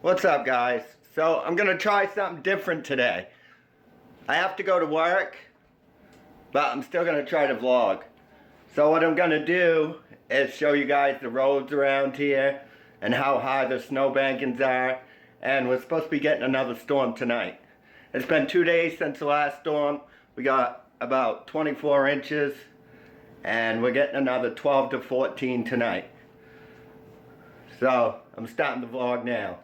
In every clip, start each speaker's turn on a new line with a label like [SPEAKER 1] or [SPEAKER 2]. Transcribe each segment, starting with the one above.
[SPEAKER 1] What's up, guys? So I'm gonna try something different today. I have to go to work, but I'm still gonna try to vlog. So what I'm gonna do is show you guys the roads around here and how high the snow bankings are, and we're supposed to be getting another storm tonight. It's been 2 days since the last storm. We got about 24 inches, and we're getting another 12 to 14 tonight. So I'm starting the vlog now.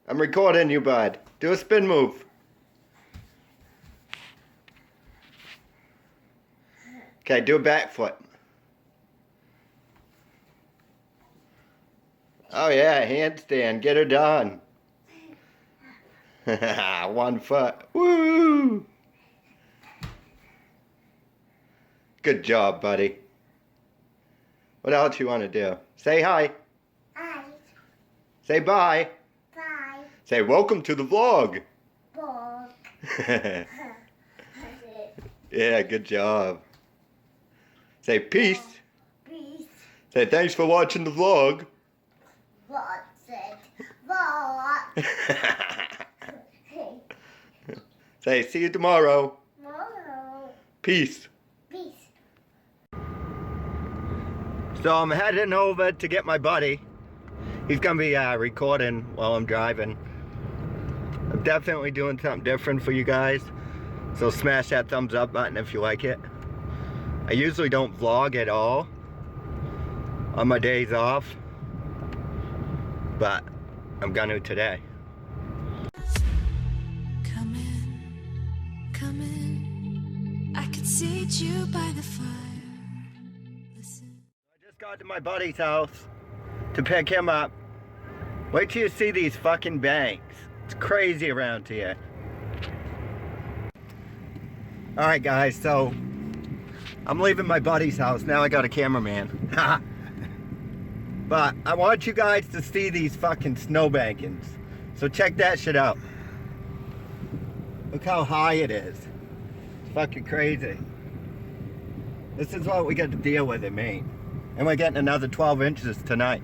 [SPEAKER 1] I'm recording you, bud. Do a spin move. Okay, do a backflip. Oh yeah, handstand. Get her done. 1 foot. Woo! Good job, buddy. What else you want to do? Say hi.
[SPEAKER 2] Hi.
[SPEAKER 1] Say bye.
[SPEAKER 2] Bye.
[SPEAKER 1] Say welcome to the vlog.
[SPEAKER 2] Bog.
[SPEAKER 1] Yeah, good job. Say peace.
[SPEAKER 2] Peace.
[SPEAKER 1] Say thanks for watching the vlog.
[SPEAKER 2] What's it? What?
[SPEAKER 1] Say see you tomorrow.
[SPEAKER 2] Tomorrow.
[SPEAKER 1] Peace.
[SPEAKER 2] Peace.
[SPEAKER 1] So I'm heading over to get my buddy. He's gonna be recording while I'm driving. I'm definitely doing something different for you guys. So smash that thumbs up button if you like it. I usually don't vlog at all on my days off, but I'm gonna today.
[SPEAKER 3] Come in, I could seat you by the fire. Listen.
[SPEAKER 1] I just got to my buddy's house to pick him up. Wait till you see these fucking banks. It's crazy around here. Alright guys, so I'm leaving my buddy's house. Now I got a cameraman. But I want you guys to see these fucking snow bankings. So check that shit out. Look how high it is. It's fucking crazy. This is what we got to deal with in Maine. And we're getting another 12 inches tonight.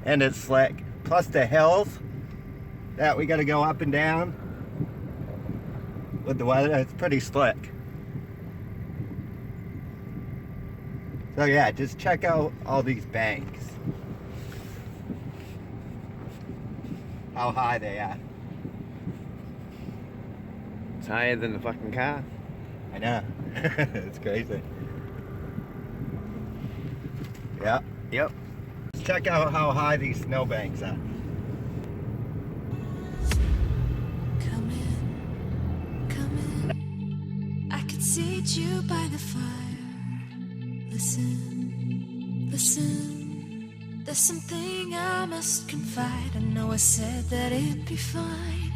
[SPEAKER 1] And it's slick. Plus the hills that we got to go up and down with the weather. It's pretty slick. So yeah, just check out all these banks. How high they are.
[SPEAKER 4] It's higher than the fucking car.
[SPEAKER 1] I know. It's crazy. Yeah.
[SPEAKER 4] Yep.
[SPEAKER 1] Let's check out how high these snowbanks are.
[SPEAKER 3] Come in, I could seat you by the fire. Listen, there's something I must confide. I know I said that it'd be fine.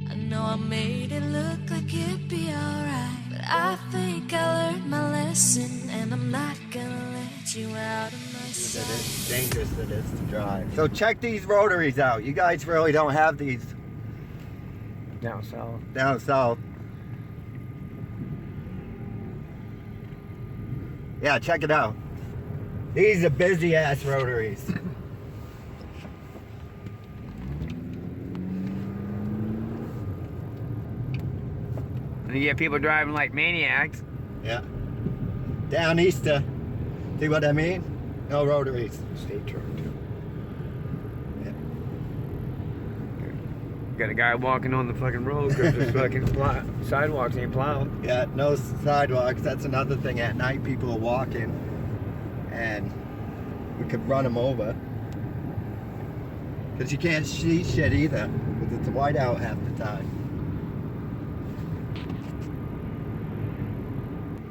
[SPEAKER 3] I know I made it look like it'd be alright, but I think I learned my lesson, and I'm not gonna let you out of my sight.
[SPEAKER 1] It's dangerous it is to drive. So check these rotaries out. You guys really don't have these
[SPEAKER 4] Down south.
[SPEAKER 1] down south. Yeah, check it out. These are busy ass rotaries.
[SPEAKER 4] And you get people driving like maniacs.
[SPEAKER 1] Yeah. Down easter. See what I mean? No rotaries.
[SPEAKER 4] State truck too.
[SPEAKER 1] Yeah.
[SPEAKER 4] Got a guy walking on the fucking road because the fucking sidewalks ain't plowed.
[SPEAKER 1] Yeah, no sidewalks. That's another thing. At night, people are walking, and we could run them over. Because you can't see shit either, because it's white out half the time.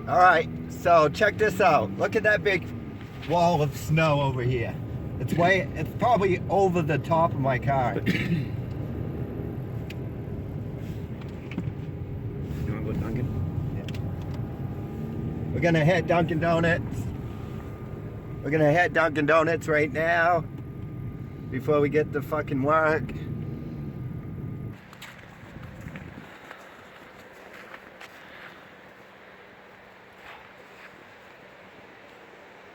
[SPEAKER 1] Alright, so check this out. Look at that big wall of snow over here. It's probably over the top of my car.
[SPEAKER 4] You wanna go Dunkin'?
[SPEAKER 1] We're gonna hit Dunkin' Donuts. We're gonna hit Dunkin' Donuts right now before we get to fucking work.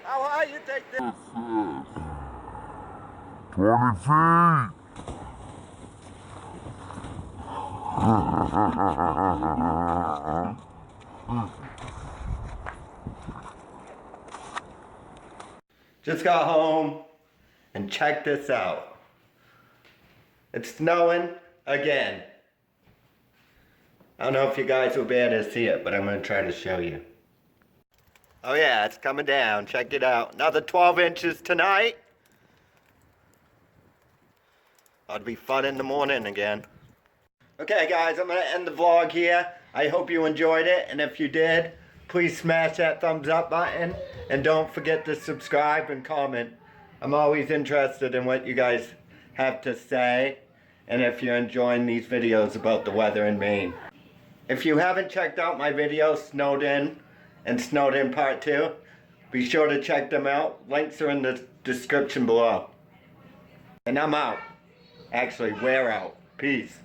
[SPEAKER 1] How high you take this?
[SPEAKER 5] 20 feet.
[SPEAKER 1] Just got home and check this out. It's snowing again. I don't know if you guys will be able to see it, but I'm going to try to show you. Oh yeah, it's coming down. Check it out. Another 12 inches tonight. That'll be fun in the morning again. Okay guys, I'm going to end the vlog here. I hope you enjoyed it, and if you did, please smash that thumbs up button, and don't forget to subscribe and comment. I'm always interested in what you guys have to say, and if you're enjoying these videos about the weather in Maine. If you haven't checked out my videos, Snowed In and Snowed In Part 2, be sure to check them out. Links are in the description below. And I'm out. Actually, we're out. Peace.